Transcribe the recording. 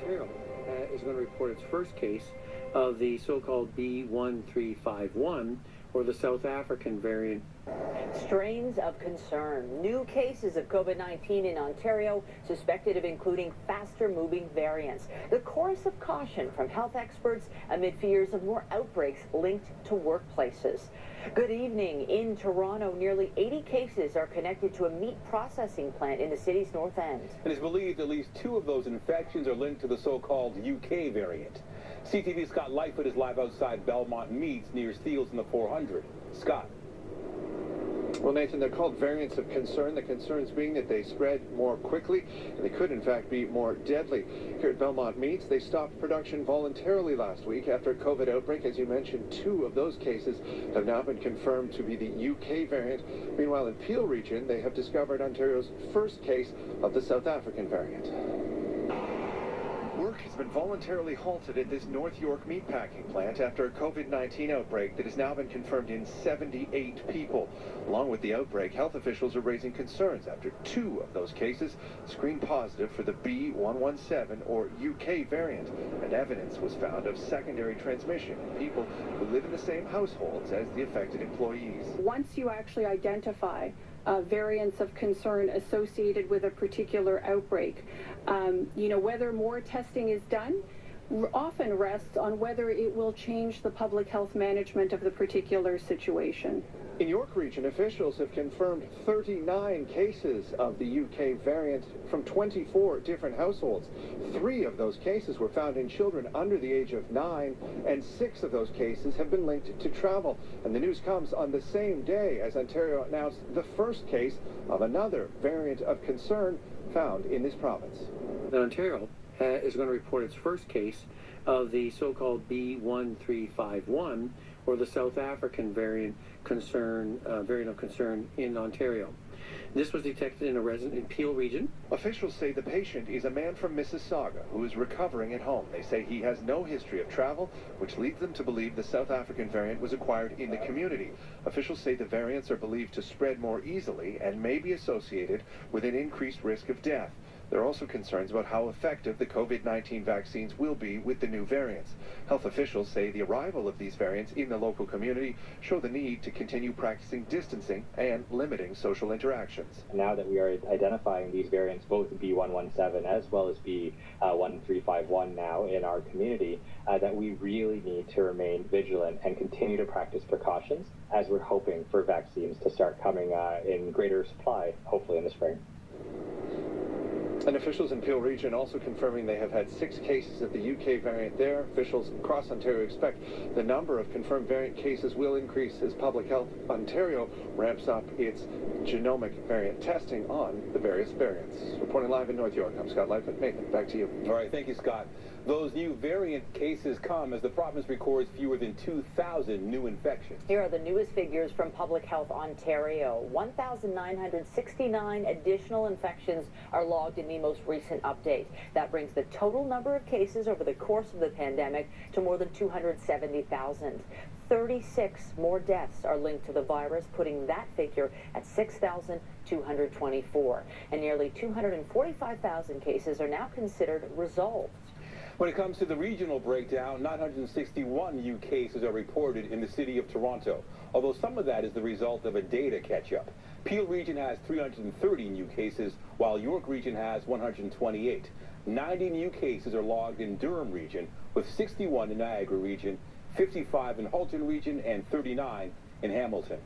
Ontario is going to report its first case of the so-called B1351, or the South African variant. Strains of concern. New cases of COVID-19 in Ontario suspected of including faster-moving variants. The chorus of caution from health experts amid fears of more outbreaks linked to workplaces. Good evening. In Toronto, nearly 80 cases are connected to a meat processing plant in the city's north end. It is believed at least 2 of those infections are linked to the so-called UK variant. CTV's Scott Lightfoot is live outside Belmont Meats near Steeles in the 400. Scott. Well, Nathan, they're called variants of concern. The concerns being that they spread more quickly and they could, in fact, be more deadly. Here at Belmont Meats, they stopped production voluntarily last week after a COVID outbreak. As you mentioned, 2 of those cases have now been confirmed to be the UK variant. Meanwhile, in Peel region, they have discovered Ontario's first case of the South African variant. Work has been voluntarily halted at this North York meatpacking plant after a COVID-19 outbreak that has now been confirmed in 78 people. Along with the outbreak, health officials are raising concerns after 2 of those cases screened positive for the B117 or UK variant, and evidence was found of secondary transmission in people who live in the same households as the affected employees. Once you actually identify variants of concern associated with a particular outbreak, whether more testing is done often rests on whether it will change the public health management of the particular situation. In York Region, officials have confirmed 39 cases of the UK variant from 24 different households. 3 of those cases were found in children under the age of 9, and 6 of those cases have been linked to travel. And the news comes on the same day as Ontario announced the first case of another variant of concern found in this province. Ontario is going to report its first case of the so-called B1351, or the South African variant of concern in Ontario. This was detected in a resident in Peel region. Officials say the patient is a man from Mississauga who is recovering at home. They say he has no history of travel, which leads them to believe the South African variant was acquired in the community. Officials say the variants are believed to spread more easily and may be associated with an increased risk of death. There are also concerns about how effective the COVID-19 vaccines will be with the new variants. Health officials say the arrival of these variants in the local community show the need to continue practicing distancing and limiting social interactions. Now that we are identifying these variants, both B117 as well as B1351 now in our community, that we really need to remain vigilant and continue to practice precautions as we're hoping for vaccines to start coming in greater supply, hopefully in the spring. And officials in Peel region also confirming they have had 6 cases of the UK variant there. Officials across Ontario expect the number of confirmed variant cases will increase as Public Health Ontario ramps up its genomic variant testing on the various variants. Reporting live in North York, I'm Scott Lightfoot. Nathan, back to you. All right, thank you, Scott. Those new variant cases come as the province records fewer than 2,000 new infections. Here are the newest figures from Public Health Ontario. 1,969 additional infections are logged in the most recent update. That brings the total number of cases over the course of the pandemic to more than 270,000. 36 more deaths are linked to the virus, putting that figure at 6,224. And nearly 245,000 cases are now considered resolved. When it comes to the regional breakdown, 961 new cases are reported in the city of Toronto, although some of that is the result of a data catch-up. Peel region has 330 new cases, while York region has 128. 90 new cases are logged in Durham region, with 61 in Niagara region, 55 in Halton region, and 39 in Hamilton.